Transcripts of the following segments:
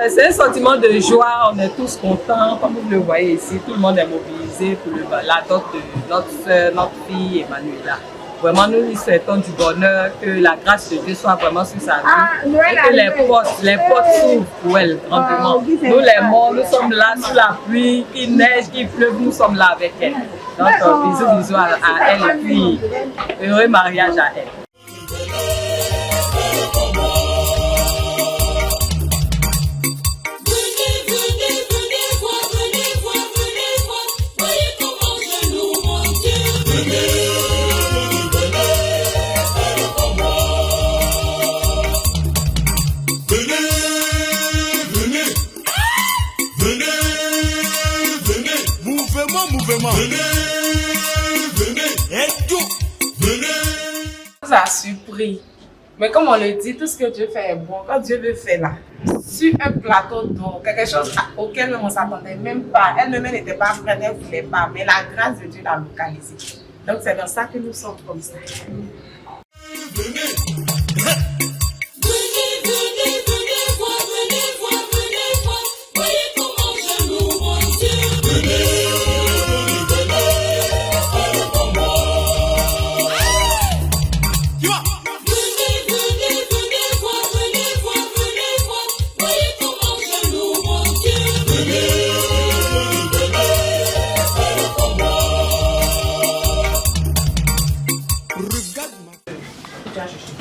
C'est un sentiment de joie, on est tous contents, comme vous le voyez ici, tout le monde est mobilisé pour la dot de notre soeur, notre fille Emmanuela. Vraiment, nous lui souhaitons du bonheur, que la grâce de Dieu soit vraiment sur sa vie et que les portes s'ouvrent pour elle grandement. Nous les morts, nous sommes là sous la pluie, qu'il neige, qu'il pleuve, nous sommes là avec elle. Donc, bisous à elle et puis heureux mariage à elle. Ça a surpris. Mais comme on le dit, tout ce que Dieu fait est bon. Quand Dieu veut faire là, sur un plateau d'eau, quelque chose auquel on ne s'attendait même pas. Elle-même n'était pas prête, elle ne voulait pas. Mais la grâce de Dieu l'a localisée. Donc c'est dans ça que nous sommes comme ça.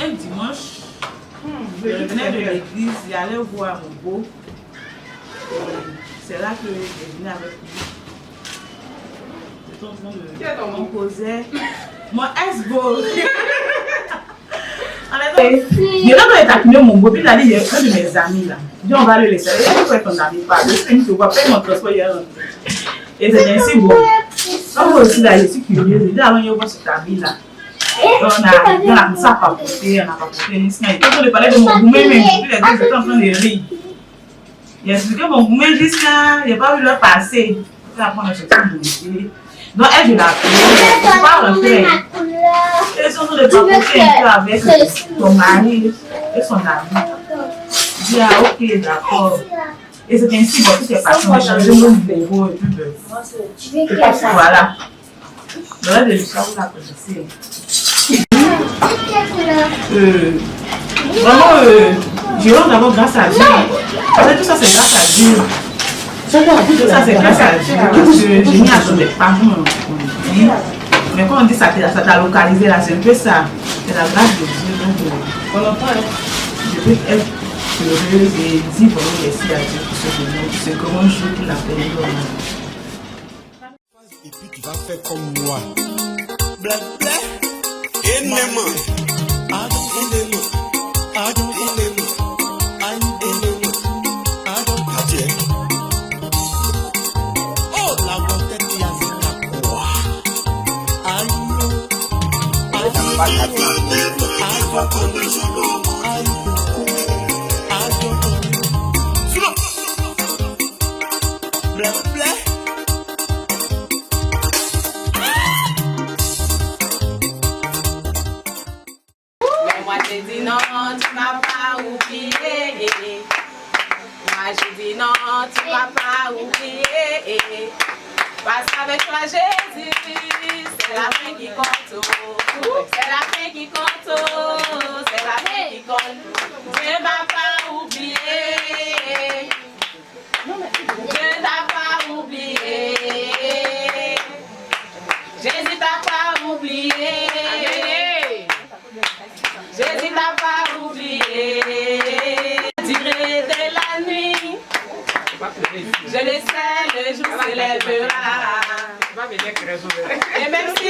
Un dimanche, je revenais de l'église, j'allais voir mon beau. C'est là que je venais avec lui. J'étais en train de composer mon ex-beau. Je vais taquiner mon beau, puis il a dit, il y a un de mes amis là. Je dis, on va le laisser. Il faut être ton ami, pas. Je sais que paye mon transport hier. Et c'est ainsi beau. Comme moi aussi là, je suis curieuse. Je dis, alors, il y a cette amie là. On a commencé à papoter, on a papoté. Quand on parlait de mon gourmet, même les deux étaient en train de rire. J'ai expliqué mon gourmet jusqu'à, il n'a pas vu leur passer. Après, on a cherché mon métier. Donc, elle, je l'ai appelée, je ne peux pas rentrer. Ils sont en train de papoter un peu avec ton mari et son ami. Je dis, ah, ok, d'accord. Et c'est ainsi, bon, tout est passé, on a changé mon numéro et puis, voilà. Le reste de l'histoire, vous la connaissez. Vraiment, je rends d'abord grâce à Dieu. Parce que tout ça, c'est grâce à Dieu. Tout ça, c'est grâce à Dieu. J'ai mis à son des parents, on dit. Mais quand on dit ça t'a localisé là, c'est un peu ça. C'est la grâce de Dieu. Donc, on entend, je peux être heureuse et dire vraiment merci à Dieu pour ce grand jour qu'il a fait. Et puis tu vas faire comme moi. Bla bla. Enema. Enema. Enema. Oh, la bonté qui a fait quoi? Bla bla. J'ai dit non, tu m'as pas oublié. Moi j'ai dit non, tu m'as pas oublié. Parce qu'avec toi Jésus, c'est la fin qui compte. C'est la fin qui compte. C'est la fin qui compte. Dieu m'a pas oublié. Dieu t'a pas oublié. Jésus t'a pas oublié. Jésus t'a pas oublié. Tiré de la nuit, je le sais, le jour se lèvera. Et même si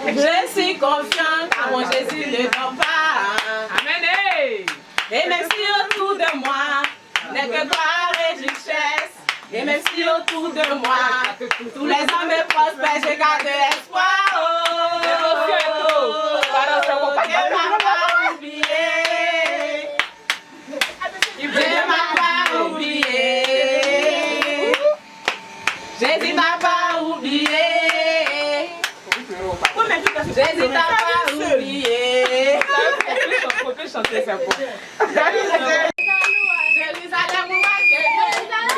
je suis confiante à mon Jésus ne dort pas. Amen. Et même si autour de moi n'est que gloire et richesse, et même si autour de moi tous les hommes prospèrent, je garde espoir. Jésus n'a pas oublié. J'hésite à pas oublier. On peut chanter ça pour. Jérusalem, où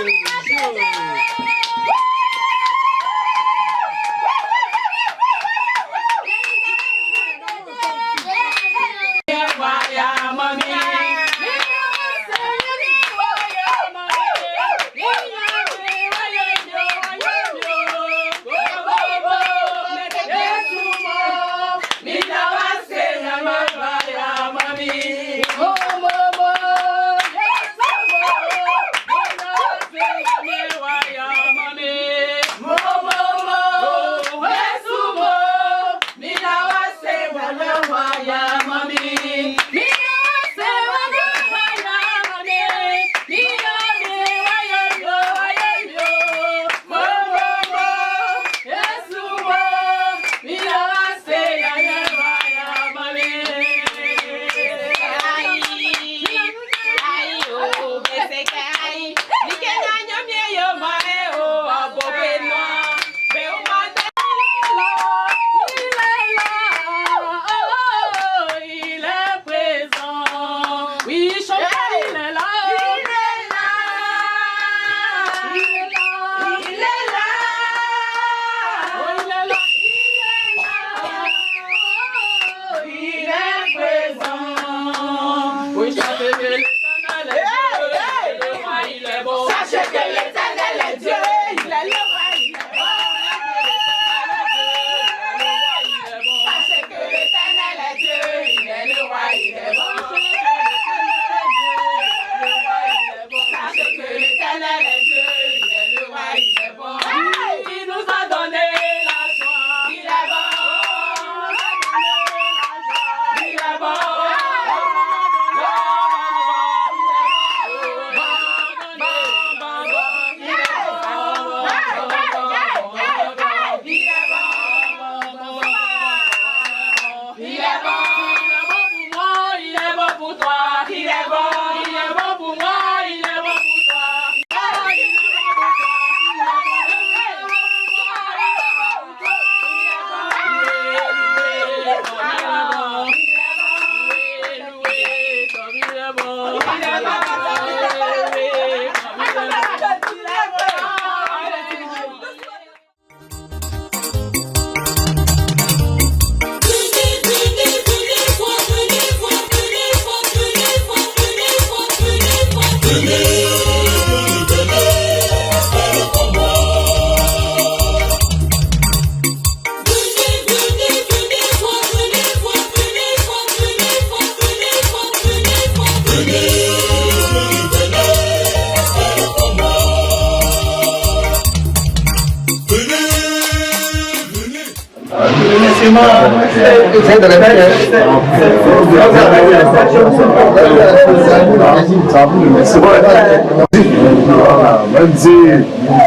Même si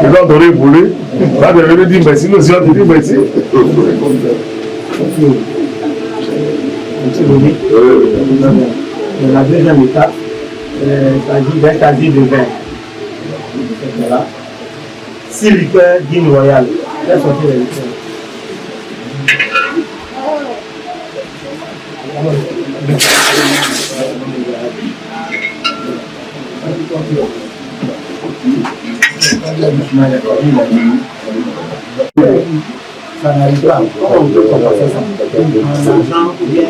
je dois donner voler, là je vais dire merci, nous allons dire merci. La deuxième étape, il s'agit d'un casier de vin. Voilà. 6 liqueurs Guine Royale. Laisse sortir les liqueurs. Ça n'arrive pas. Comment on peut compenser ça? En argent ou bien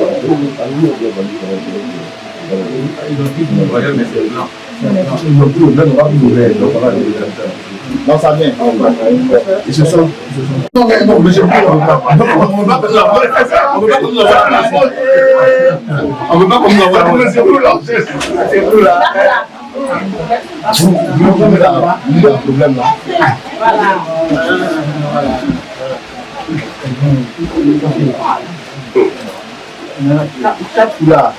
non, ça vient. Ils se sont. Non, mais je ne peux pas. On ne peut pas comme la c'est où là? C'est où là? Il y a un problème là. Voilà. Là.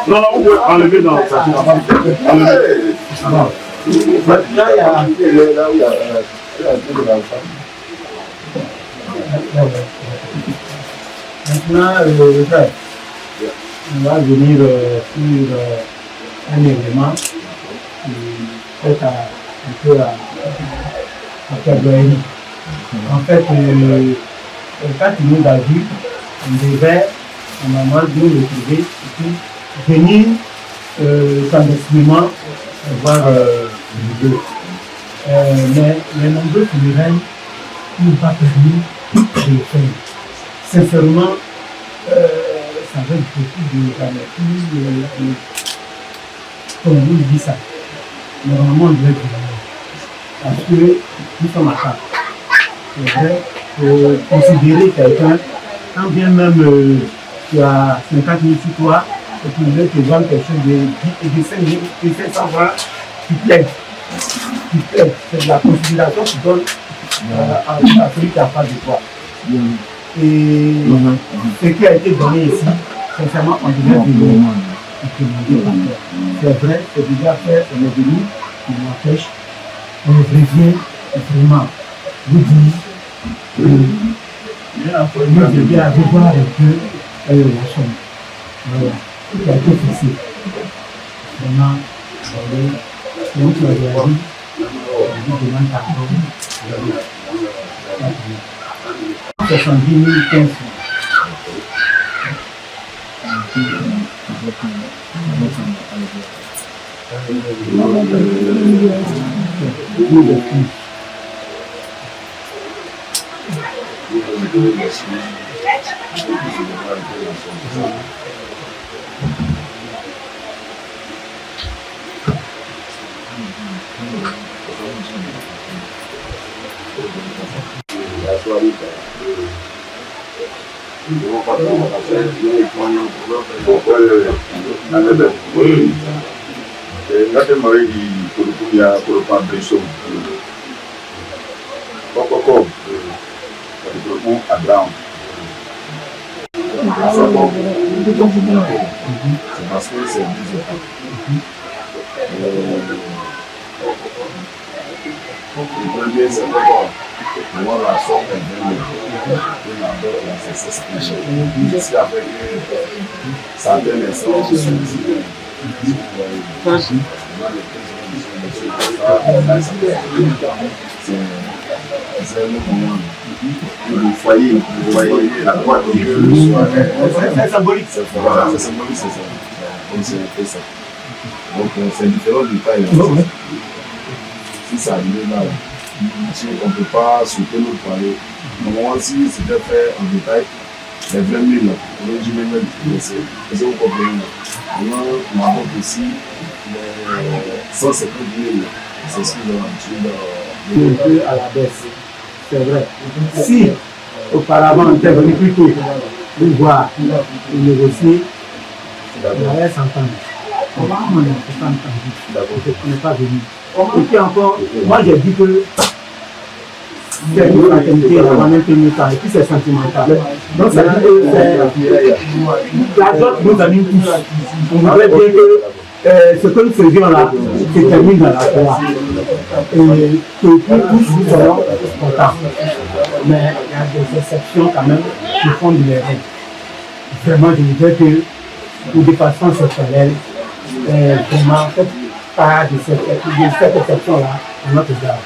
Non, on peut enlever dans ça. Enlever. Maintenant, on va venir sur un élément qui est un peu à plaidoyer. En fait, quand il nous a vu, on devait normalement nous retrouver et puis venir clandestinement voir les deux. Mais les nombreux funérailles n'ont pas permis de le faire. Sincèrement, ça va être beaucoup de galanterie. Comme vous le dites ça, normalement on devait être là. Parce que nous sommes à ça. C'est vrai, pour considérer quelqu'un, quand bien même tu as 50 000 sur toi, et tu veux te vendre quelque chose de 5 000 et 500 francs, tu plaides. C'est de la considération que tu donnes à celui qui a face de toi. Et ce qui a été donné ici, sincèrement, on devait venir et demander par terre. C'est vrai, c'est déjà fait, on est venu, on m'empêche, on revient vraiment vous dire que nous devons revoir un peu la chambre. Voilà, tout a été fixé. Maintenant, c'est où tu as réagi, on vous demande pardon. 70 000 15 francs. Le foyer, la droite qui veut le soir. C'est symbolique. Voilà, c'est symbolique, c'est ça. Donc c'est ça. Donc c'est différent du cas. Si ça arrive là, si on ne peut pas souhaiter notre foyer, normalement si c'était fait en détail, les 20 000 là, on dit même c'est vous comprenez. On apporte aussi les 150 000 là. C'est ce qu'ils ont un peu à la baisse. C'est vrai. Si auparavant on était venu plus tôt pour voir et négocier, on allait s'entendre. On va on n'est pas entendu. On n'est pas venu. Et puis encore, moi j'ai dit que c'est une fraternité avant même que nous temps, et puis c'est sentimental. Donc c'est la joie nous anime tous. On voudrait dire que ce que nous faisions là, se termine dans la joie. Et que tous nous soyons contents. Mais il y a des exceptions quand même qui font de l'erreur. Vraiment, je voudrais que pour des façons sexuelles, vraiment, faites part de cette exception-là à notre garde.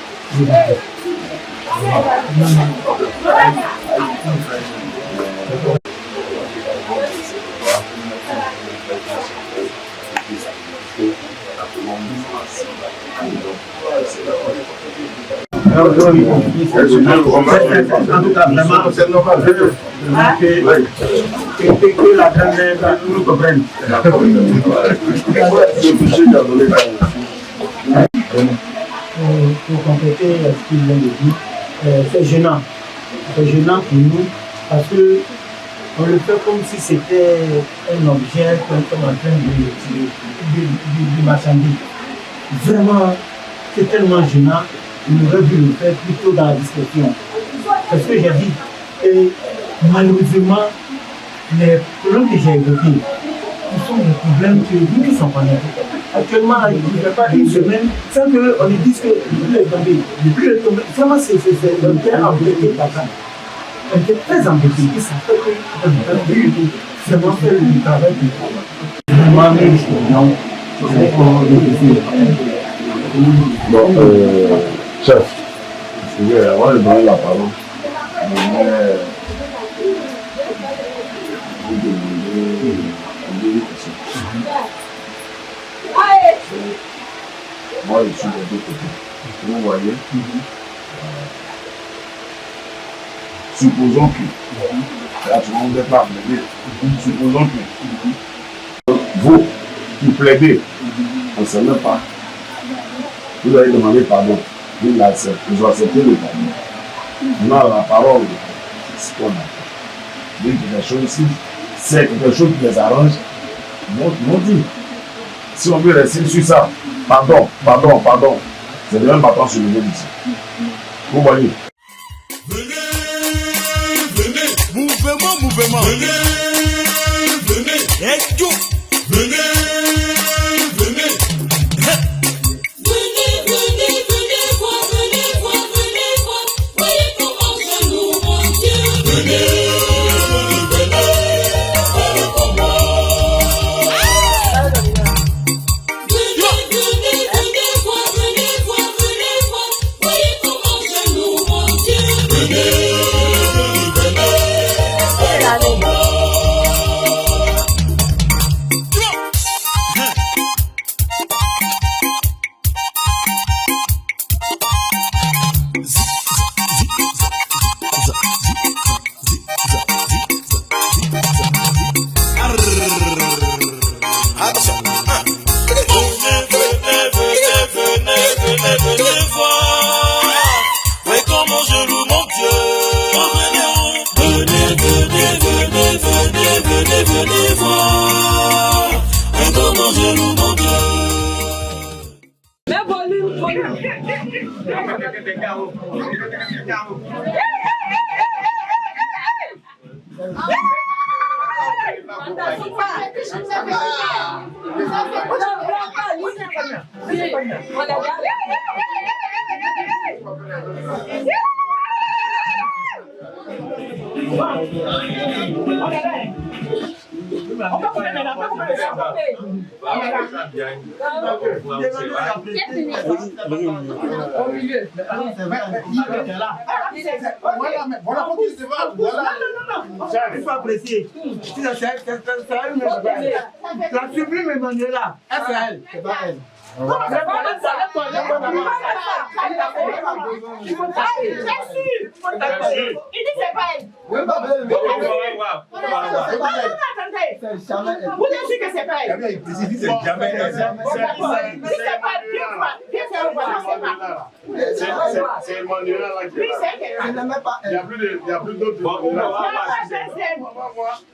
En tout cas, vraiment, c'est normal que la grand-mère nous comprenne. Pour compléter ce qu'il vient de dire, c'est gênant. C'est gênant pour nous parce que on le fait comme si c'était un objet qu'on est en train de marchander. Vraiment, c'est tellement gênant. On aurait dû le faire plutôt dans la discussion. C'est ce que j'ai dit. Et malheureusement, les problèmes que j'ai évoqués, ce sont des problèmes que nous qui sommes connus. Actuellement, il n'y a pas une semaine sans qu'on lui dise que le plus est tombé. Le plus est tombé. Vraiment, c'est un père embêté par ça. Elle était très embêtée. Et ça fait qu'on a vraiment fait le travail de vraiment les étudiants. Bon, chef, avant de donner la parole, je voudrais vous demander une question. Moi, je suis de deux côtés. Vous voyez, supposons que, là, tout le monde n'est pas plaidé, supposons que vous qui plaidez, on ne sait même pas, vous allez demander pardon. Ils ont accepté le pardon. On a la parole, c'est ce qu'on a fait. Donc, quelque chose ici, c'est quelque chose qui les arrange, m'ont dit. Si on veut rester sur ça, pardon, c'est le même bâton sur le niveau d'ici. Vous voyez. Venez, mouvement. Venez, Echo. Venez. Il faut apprécier. Si ça la sublime Emmanuela, c'est elle. C'est pas elle. C'est Emmanuela là qui est là. Il n'y a plus d'autres.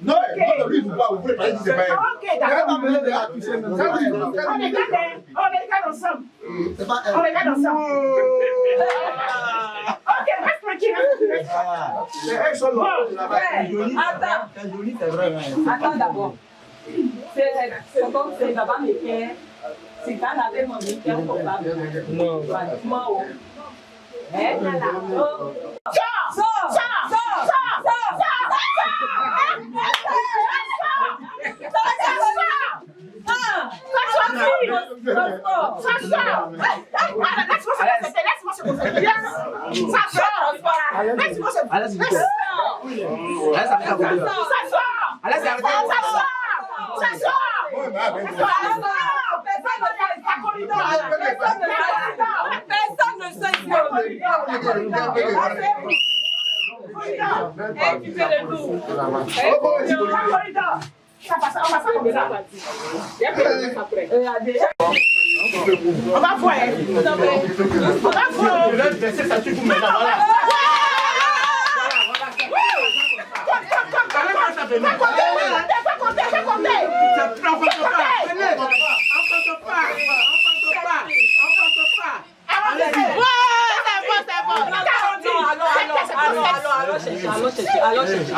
Non, lui, vous pouvez pas dire que c'est pas elle. Ok, d'accord. On regarde ensemble. C'est pas elle. On regarde ensemble. Ok, reste tranquille. C'est elle seule. Attends d'abord. C'est comme c'est là-bas, mais c'est quand on avait mon équipe portable. Non. Pratiquement. On va voir. On va voir. Ça tue vous maintenant. Voilà. Allons chercher.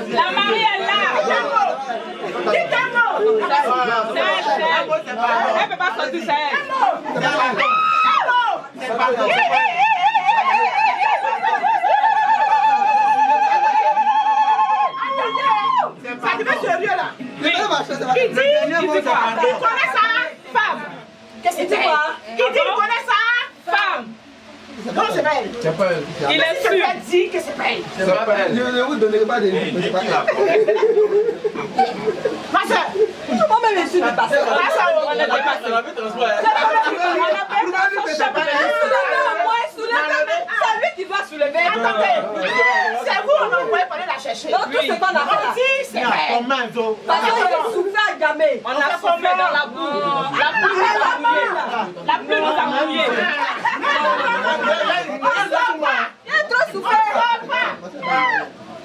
La mariée est là. Dites un mot. Elle ne peut pas sortir, c'est elle. Ça devait sérieux là. Qui dit connaît sa femme? Qu'est-ce que tu vois? Qui dit connaît sa femme? Non, c'est pas elle. C'est pas elle. Il est sûr. Dit que c'est pas elle. C'est pas elle. Ne vous donnez pas de noms, c'est pas elle. Ma soeur. Tout le monde est sûr de passer. Ma soeur, On est dépassé. C'est lui qui doit soulever. attendez. C'est vous, on envoie pour aller la chercher. Donc tout ce qu'on a fait là. On dit, c'est pas elle. Parce qu'il souffrait à gamer. On a soufflé dans la boue. La pluie nous a mouillé. La pluie nous a mouillé. Il a trop souffert.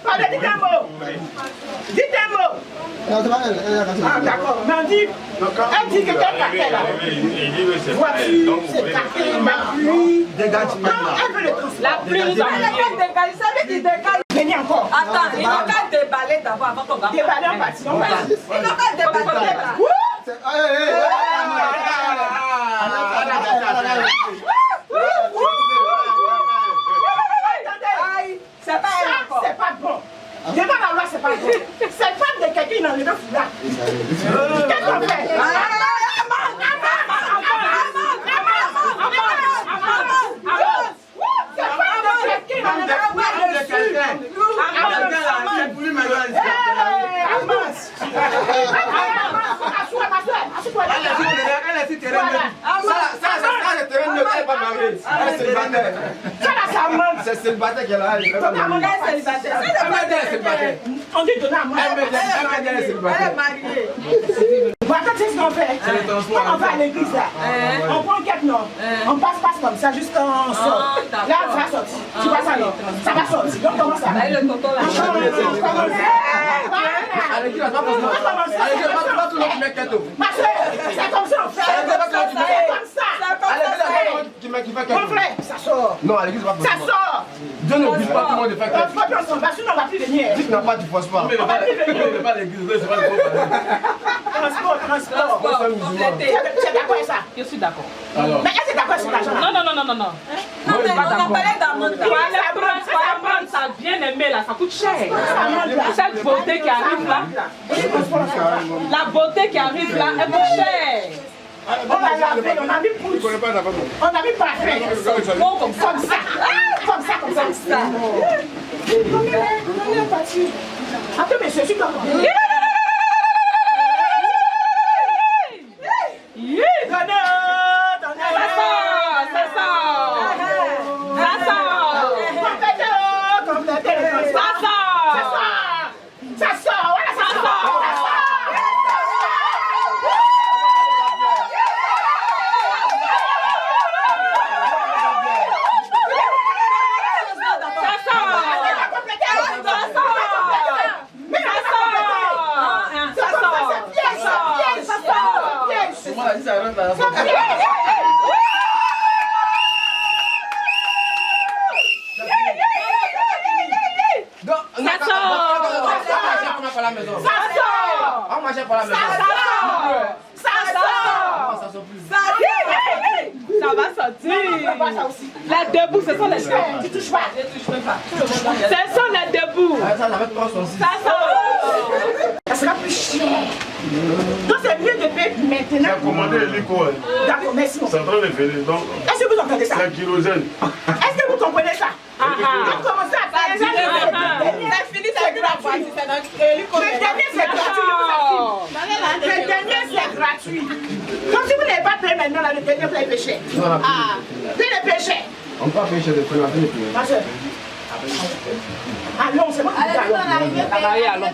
Parlez, dites un mot. Dites un mot. Non, c'est pas elle. Elle a cassé. Ah, d'accord. Mais on dit, elle dit que quel cartel là. Voiture, c'est cartel, la pluie. Non, elle veut le transport. La pluie nous a Elle mouillé. a dégagé. C'est lui qui dégage. Venez encore. Attends, il n'a qu'à déballer d'abord avant qu'on va. Déballer en partie. On va. Il n'a qu'à déballer là. C'est- Aïe, c'est pas elle encore. C'est pas bon. Devant la loi, c'est pas bon. Cette femme de quelqu'un, il en est deux là. Qu'est-ce qu'on fait? C'est célibataire qu'elle a. Elle est célibataire. On dit donner à moi. Elle est mariée. Voilà, quand c'est ce qu'on fait. Quand on va à l'église là, on prend quatre noms. On passe comme ça jusqu'en sort. Là, ça va sortir. Tu vois ça non? Ça va sortir. Donc comment ça va? Elle est le tonton là. Ma soeur, c'est comme ça on fait. C'est comme ça. Mon frère, ça sort. Non, à l'église, Ça sort. Dieu ne dit pas tout le monde de faire quelque chose. On s'en va, sinon on va plus venir. Dieu n'a pas de phosphore. On va plus venir. Transport. Complété. Tu es d'accord avec ça? Je suis d'accord. Mais est-ce que tu es d'accord sur l'argent là? Non. Non, mais on en parlait d'amende. Pour aller prendre sa bien-aimée là, ça coûte cher. Cette beauté qui arrive là, la beauté qui arrive là, elle coûte cher. On a lavé, on a mis pouce. On a mis parfait. Bon, comme ça. Comme ça. Comme ça, comme ça. Comme ça. On est parti. Attends, mais je suis comme... Moi, là, ça rentre dans Ça va sortir. Les debout, ce sont les debout. Tu touches pas. Ne touche même pas. Ce sont les debout. ça va être 366. Ça sort. Ça sera plus cher. Donc c'est mieux de payer maintenant. J'ai commandé l'hélico. D'accord, merci. C'est en train de venir. Donc, Est-ce que vous entendez ça? c'est un kérosène. Est-ce que vous comprenez ça? On commence à payer ça. C'est fini, c'est gratuit. C'est notre Le dernier c'est gratuit. Le dernier c'est gratuit. Donc si vous n'avez pas payé maintenant, là, le dernier vous l'avez payé cher. Puis le payé cher. On peut pas payer chez les frères, on peut payer. Ma soeur. Allons, c'est moi qui dis allons.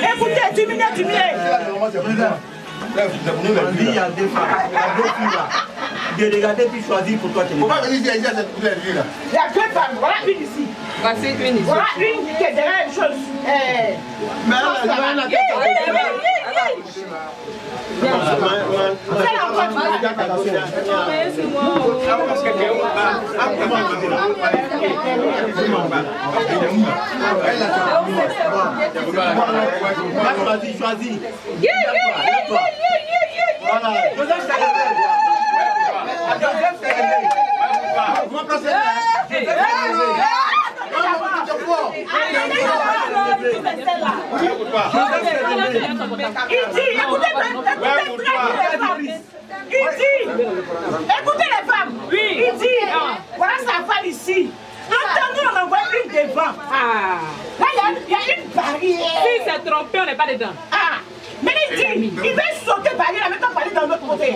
Écoutez, diminuez. Il y a deux femmes, il y a deux filles là. De regarder puis choisir pour toi. Faut pas venir ici, Il y a deux femmes, voilà une ici. Voici une ici. Voilà une qui est derrière une chose. Mais là, il y a un tête. Choisis. Écoutez les femmes. Oui. Il dit, voilà sa femme ici. Attendez, on envoie une devant. Là, il y a une barrière. Si c'est trompé, on n'est pas dedans. Mais il dit, il va sauter barrière, en même temps pour aller dans l'autre côté.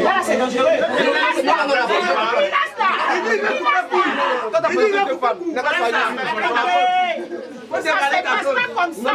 Là, c'est dangereux. Il lâche là. Ça se passe pas comme ça.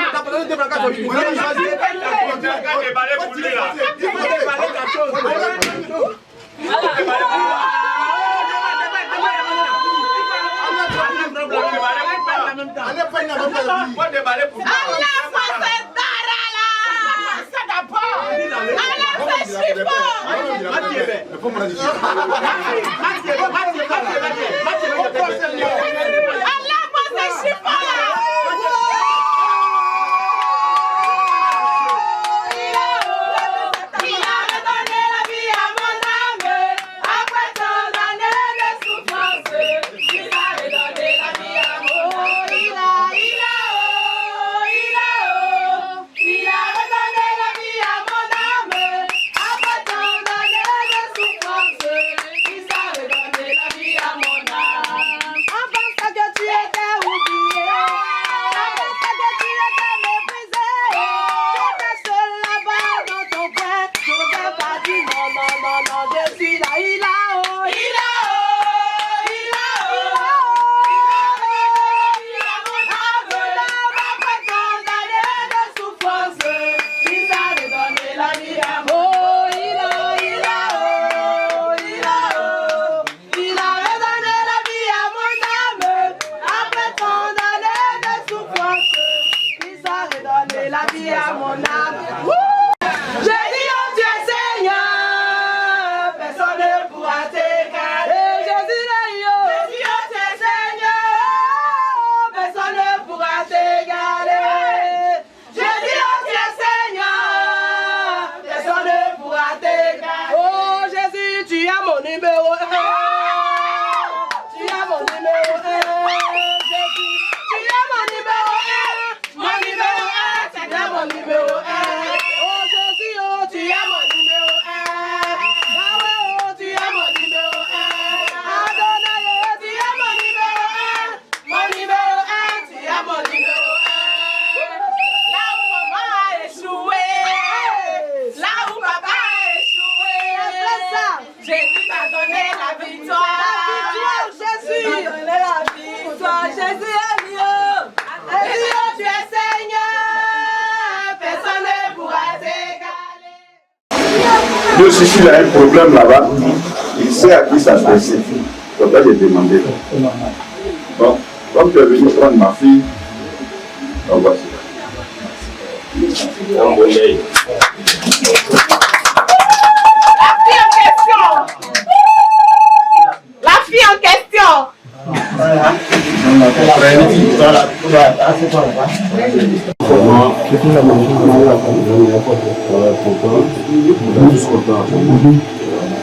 aussi, s'il a un problème là-bas, il sait à qui s'adresser. Donc là, j'ai demandé. Donc, comme tu es venu prendre ma fille, donc voici. La fille en question.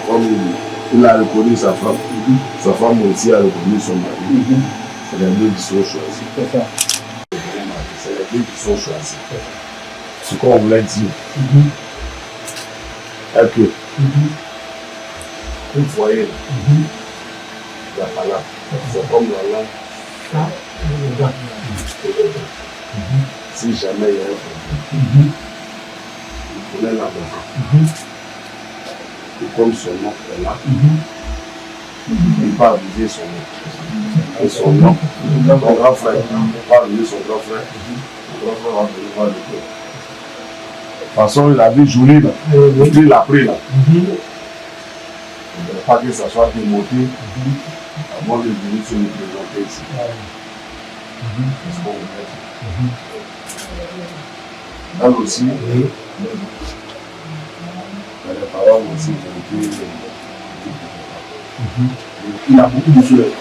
Comme il a reconnu sa femme aussi a reconnu son mari. C'est les deux qui sont choisis. C'est les deux qui sont choisis. Ce qu'on voulait dire. Et que une foyer, il n'y a pas là. C'est comme la langue. Si jamais il y a un problème, il connaît la maison. Et comme son nom est là, il ne peut pas abuser son nom. Et son nom, son grand frère, il ne peut pas abuser son grand frère. Son grand frère va venir voir le cœur. De toute façon, il a vu Julie là, il l'a pris là. Il ne voulait pas que ça soit démonté avant de venir se représenter ici. C'est ce qu'on voulait dire. Elle aussi, les parents aussi qui ont été. Il a beaucoup de choses.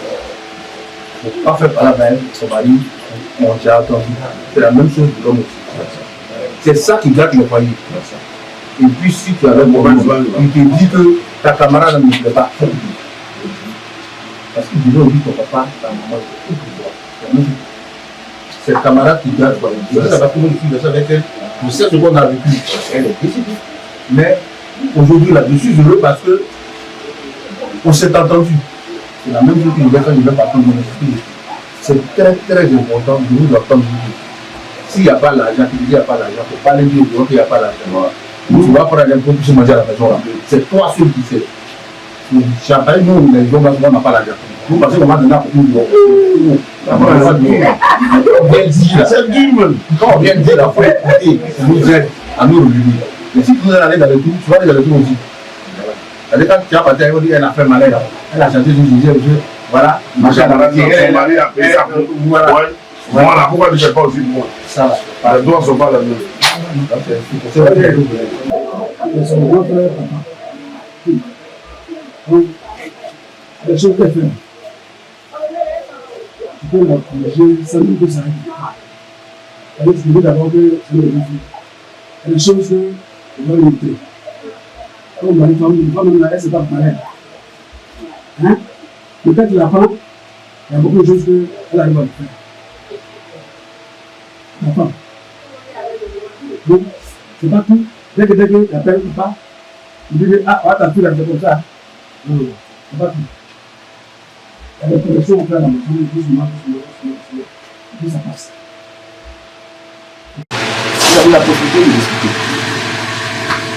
Il ne faut pas faire parler avec son mari, on t'a entendu. C'est la même chose de l'homme aussi. C'est ça qui gâte le foyer. Et puis si tu as un problème, il te dit que ta camarade ne plaît pas. Parce qu'il devait oublier ton papa, ta maman, c'est le camarade qui gâte le foyer. Ça va tout le monde ici, avec elle. Je sais ce qu'on a vécu. Elle est décidée. Mais aujourd'hui, là, je suis heureux parce que on s'est entendu. C'est la même chose que je vais faire, je vais partir de mon esprit. C'est très très important de nous entendre. S'il n'y a pas l'argent, tu dis qu'il n'y a pas l'argent, il ne faut pas les dire aux gens qu'il n'y a pas l'argent. Tu vas prendre l'argent pour se manger à la maison là. C'est toi seul qui sais. Champagne, nous, les gens, on n'a pas l'argent. Nous, parce qu'on va donner à nous. C'est dur, même. Quand on vient dire la fois, nous aide à nous revenir. Mais si tu veux aller dans le tour, tu vas aller dans le tour aussi. Quand tu as parti, elle a fait malin. Elle a chanté une musique, voilà. Son mari a payé ça pour voilà, pourquoi tu ne fais pas aussi pour moi? Ça va. Les doigts ne sont pas les mêmes. C'est vrai. Son grand frère, les choses qu'elle fait, tu peux la corriger sans que ça arrive. Elle est expliquée d'abord que c'est le défi. Il y a des choses que doit limiter. Comme dans les femmes, elle, c'est pas pareil. Hein? Peut-être la femme, il y a beaucoup de choses qu'elle arrive à faire. La femme. Donc, c'est pas tout. Dès que la père ne peut pas, il dit que ah, ta fille, elle fait comme ça. Non, c'est pas tout. Il y a des corrections à faire à la maison, puis ça passe. Vous avez la possibilité de discuter.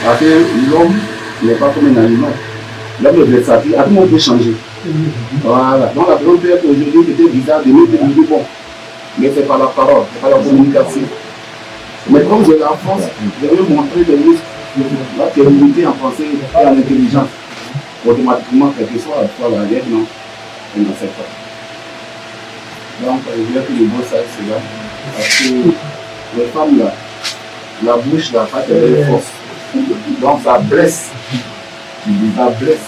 Parce que l'homme n'est pas comme un animal. L'homme est versatile, à tout le monde peut changer. Voilà. Donc la personne peut être aujourd'hui peut-être bizarre, demain peut dire bon. Mais c'est pas la parole, c'est pas la communication. Mais comme j'ai l'enfance, je vais montrer les risques, la crédibilité en français et en intelligence. Automatiquement, quel que soit la règle, non, elle n'en sait pas. Donc, je dirais que le beau sac, c'est là. Parce que les femmes, là, la bouche, la face, elle est force. Donc, ça blesse. Ça blesse.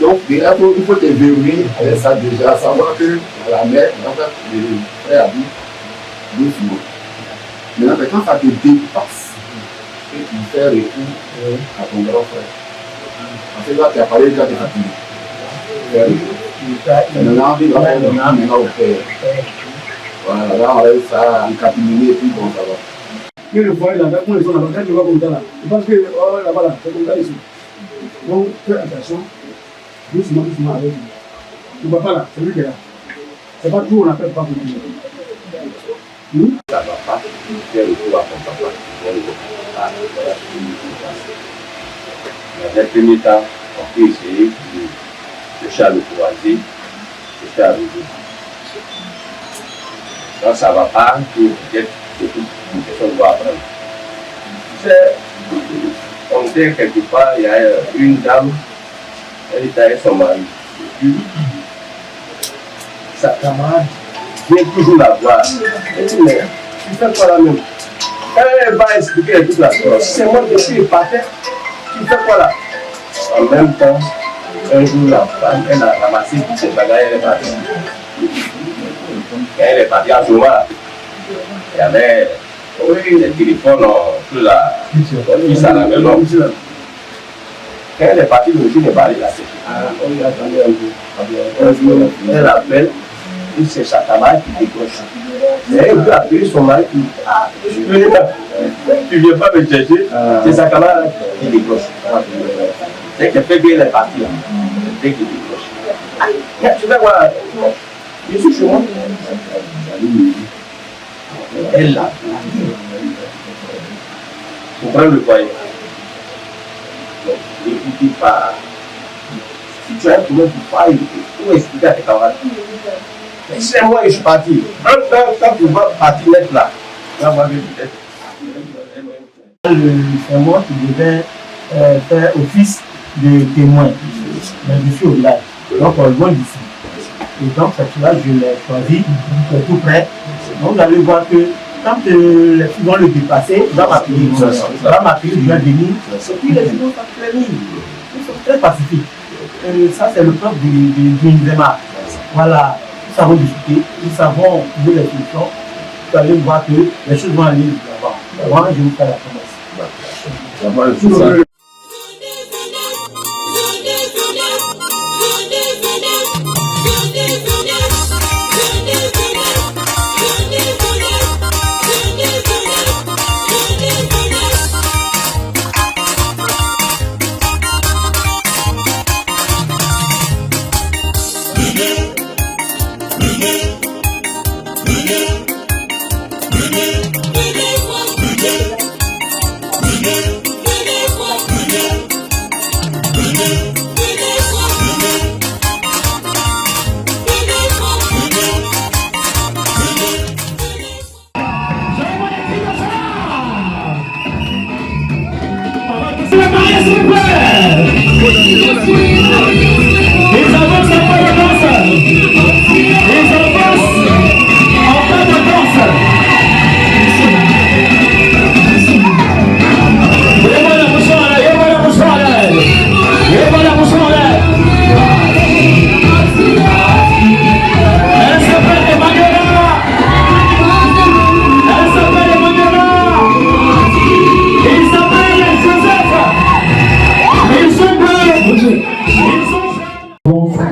Donc, déjà, il faut te verrouiller avec ça déjà, savoir que la mère, les frères habillent doucement. Maintenant, quand ça te dépasse, et tu fais recours à ton grand frère. En fait, là, tu as parlé déjà de fatigué. Maintenant, on va faire le maintenant au père. Voilà, là, on reste à encapiner et puis bon, ça va. Que le foyer là, quand les gens là-bas, quand tu vas comme ça là, tu penses que oh, là-bas là, c'est comme ça ici. Donc, fais attention, doucement, doucement avec lui. Le papa là, c'est lui qui est là. C'est pas tout, on appelle pas pour lui. Ça ne va pas, faire le tour à ton papa. Dans un premier temps, on peut essayer de faire le croiser, de faire le dos. Quand ça ne va pas, peut-être que toute une personne doit apprendre. on était quelque part, il y a une dame, elle était avec son mari. Et puis, sa camarade vient toujours la voir. Elle dit, mais tu fais quoi là même? Elle va expliquer toute la chose. C'est moi qui suis parfait. Tu fais quoi là? En même temps, un jour, la femme, elle a ramassé toutes ses bagages, elle est partie. Quand elle est partie à ce moment-là, il y avait les téléphones sur la puce à la maison. Quand elle est partie, le jour n'est pas allé la sécurité. Attendez un jour, elle appelle, et c'est sa camarade qui décroche. Et elle veut appeler son mari qui dit, ah, tu ne viens pas me chercher, c'est sa camarade qui décroche. Dès qu'elle fait bien, elle est partie là. Dès qu'il décroche. Tu vas voir, je suis chez moi. Elle l'a. Pour prendre le foyer. N'écoutez pas. Si tu as un problème pour pas écouter, pour expliquer à tes camarades. Mais c'est moi et je suis parti. Quand tu vas partir net là, tu vas voir peut-être. C'est moi qui devais faire office de témoin. Mais je suis au village, donc loin d'ici. Et donc, cette là je l'ai choisi, tout près. Donc, vous allez voir que quand les filles vont le dépasser, il va m'appeler. Il va m'appeler, je vais venir. Et puis, les filles vont s'entraîner. Ils sont très pacifiques. Et ça, c'est le propre du Nzema. Voilà, nous savons discuter, nous savons trouver les solutions. Vous allez voir que les choses vont aller de l'avant. Moi, je vous fais la promesse.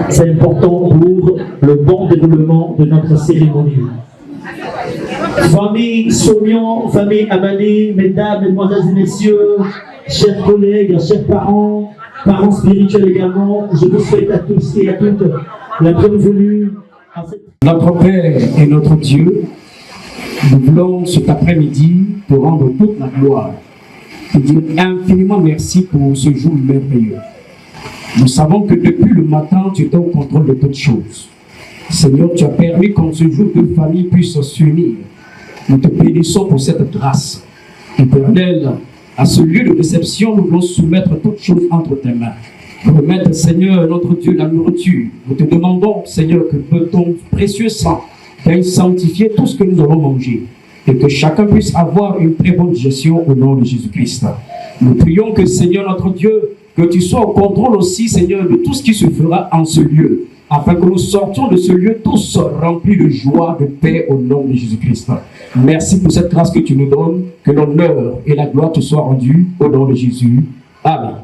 C'est important pour le bon déroulement de notre cérémonie. Famille Somion, famille Amani, mesdames, mesdemoiselles et messieurs, chers collègues, chers parents, parents spirituels également, je vous souhaite à tous et à toutes la bienvenue à cette... Notre Père et notre Dieu, nous voulons cet après-midi te rendre toute la gloire et dire infiniment merci pour ce jour merveilleux. Nous savons que depuis le matin, tu étais au contrôle de toutes choses. Seigneur, tu as permis qu'en ce jour, deux familles puissent s'unir. Nous te bénissons pour cette grâce. Éternel, à ce lieu de réception, nous voulons soumettre toutes choses entre tes mains. Remettre, Seigneur, notre Dieu, la nourriture. Nous te demandons, Seigneur, que ton précieux sang vienne sanctifier tout ce que nous allons manger. Et que chacun puisse avoir une très bonne gestion au nom de Jésus-Christ. Nous prions que, Seigneur, notre Dieu, que tu sois au contrôle aussi, Seigneur, de tout ce qui se fera en ce lieu, afin que nous sortions de ce lieu tous remplis de joie, de paix au nom de Jésus-Christ. Merci pour cette grâce que tu nous donnes, que l'honneur et la gloire te soient rendus au nom de Jésus. Amen.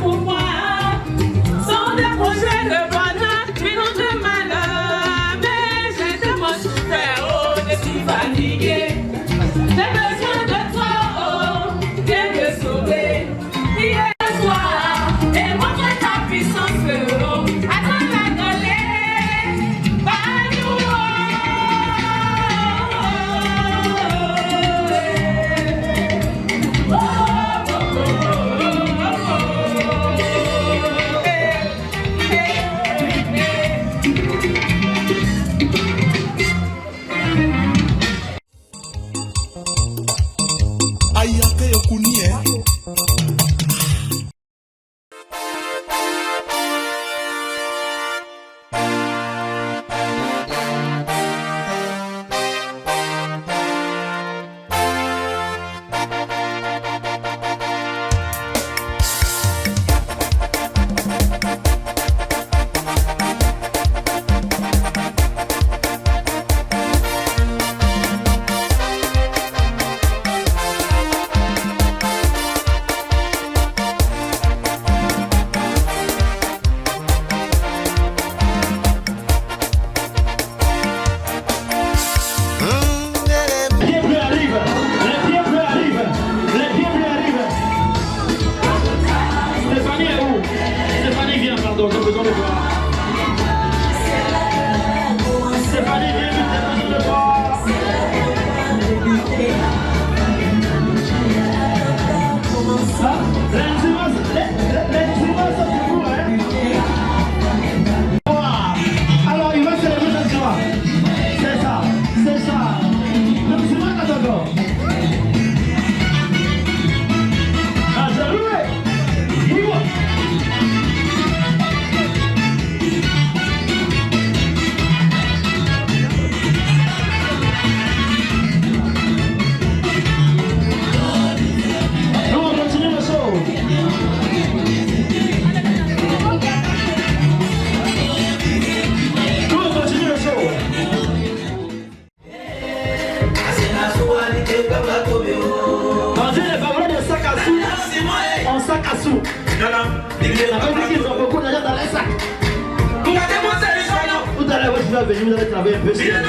Pour moi, venir, vous allez travailler un peu sur la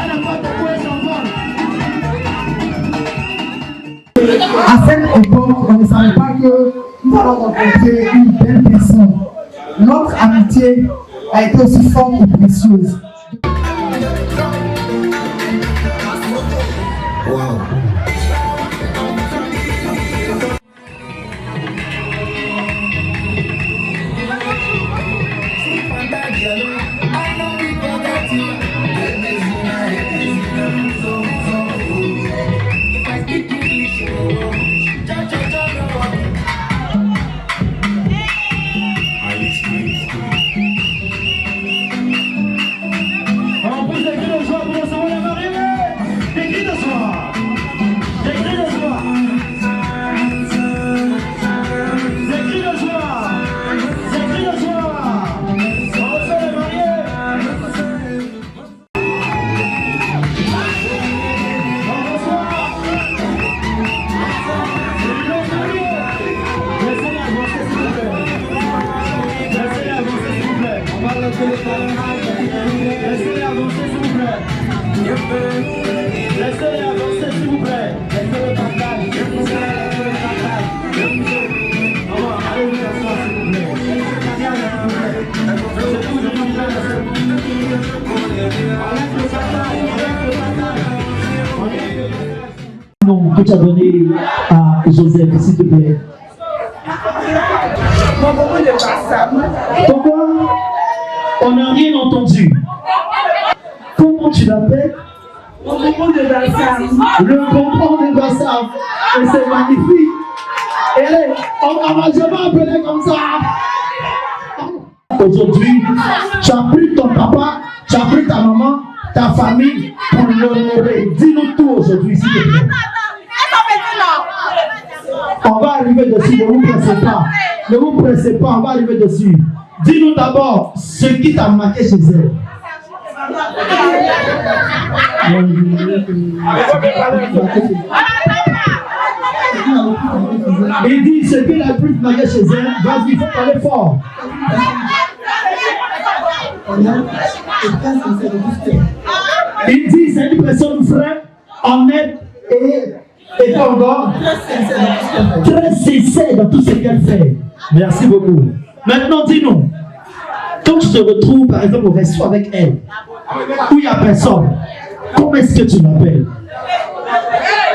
Elle n'a pas À cette époque, on ne savait pas que nous allons rencontrer une belle personne. Notre amitié a été aussi forte et précieuse. Wow. Non, que tu as donné à Joseph, s'il te plaît. Pourquoi? On n'a rien entendu. Comment tu l'appelles? Le bonbon de Bassam. Le bonbon de Bassam. Et c'est magnifique. Et on m'a jamais appelé comme ça. Aujourd'hui, tu as pris ton papa, tu as pris ta maman, ta famille pour l'honorer. Dis-nous tout aujourd'hui, s'il te plaît. On va arriver dessus, ne vous pressez pas. Ne vous pressez pas, on va arriver dessus. Dis-nous d'abord ce qui t'a marqué chez elle. Il dit ce qui l'a plus marqué chez elle. Vas-y, il faut parler fort. Il dit c'est une personne vraie, honnête et encore très sincère dans tout ce qu'elle fait. Merci beaucoup. Maintenant, dis-nous, quand tu te retrouves par exemple au resto avec elle, où il n'y a personne, comment est-ce que tu l'appelles?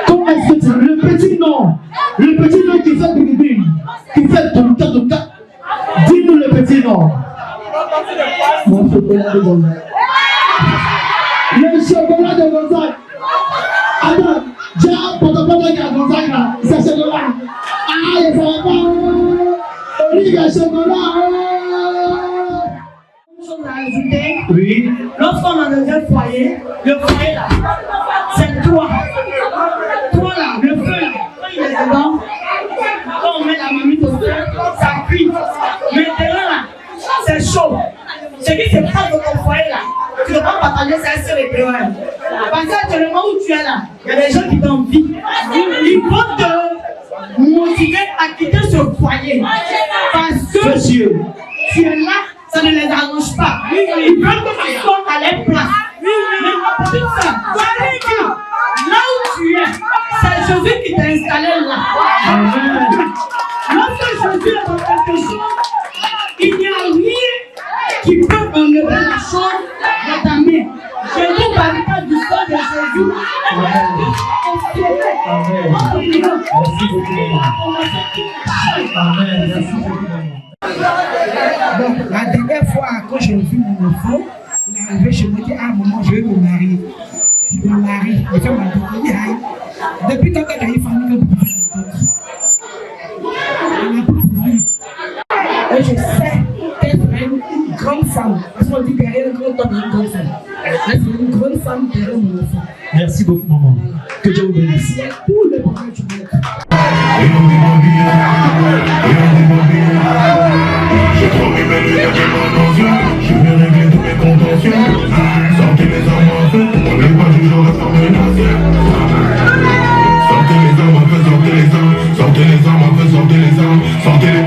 Comment est-ce que tu... Le petit nom qui fait bing, qui fait tout. Dis-nous le petit nom. Mon chocolat de Gonzague. Le chocolat de Gonzague. Attends, déjà, pour te prendre à Gonzague là, c'est chocolat. Ah, il ne savait pas. Olivier chocolat. Chose à ajouter. Oui. Lorsqu'on a le foyer là, c'est toi. Toi là, le feu là, quand il est dedans, quand on met la mamie au feu, ça cuit. Mais dedans là, c'est chaud. Ce qui se passe dans ton foyer là, tu ne peux pas partager ça sur les pleurs. Parce qu'actuellement où tu es là, il y a des gens qui t'envient. Ils vont te motiver à quitter ce foyer. Parce que tu es là, ça ne les arrange pas. Ils veulent que tu sois à leur place. Mais ma petite soeur, là où tu es, c'est Jésus qui t'a installé là. Lorsque Jésus est dans quelque chose, il n'y a rien qui peut enlever la chose de ta main. Jésus parle du sang de Jésus. Donc, la dernière fois, quand j'ai vu mon enfant, il est arrivé chez moi et dit, ah maman, je vais me marier. Je me marie. Et fait ma dit, depuis quand tu as une famille comme elle n'a pas voulu. Et je sais qu'elle serait une grande femme. Parce qu'on dit derrière un grand homme, une grande femme. Elle serait une grande femme derrière mon enfant. Merci beaucoup, maman. Que Dieu vous bénisse. C'est tout le problème du monde. J'ai trop mis mes lunettes et mon attention. Je vais régler tous mes contentieux. Sortez les armes à feu. On n'est pas du genre à fermer la scène. Sortez les armes à feu, sortez les armes. Sortez les armes à feu, sortez les armes. Sortez les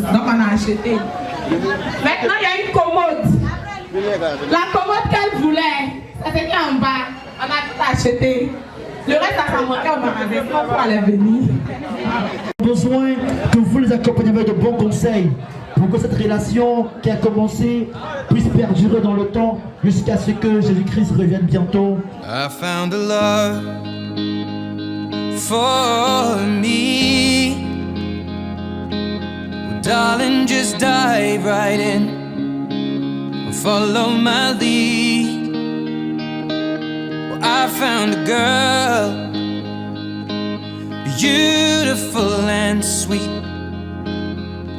Donc on a acheté. Maintenant il y a une commode. La commode qu'elle voulait, ça c'était en bas. On a tout acheté. Le reste ça manquait au magasin. Pourquoi elle est venue? Besoin que vous les accompagniez avec de bons conseils pour que cette relation qui a commencé puisse perdurer dans le temps jusqu'à ce que Jésus-Christ revienne bientôt. I found a love for me. Well, darling, just dive right in and follow my lead. Well, I found a girl, beautiful and sweet.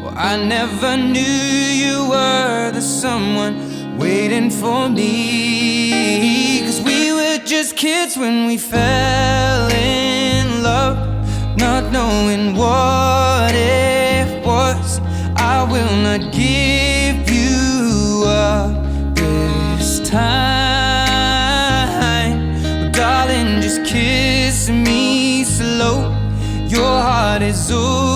Well, I never knew you were the someone waiting for me. 'Cause we were just kids when we fell in love, not knowing what it was. I will not give you up this time. Darling, just kiss me slow. Your heart is over.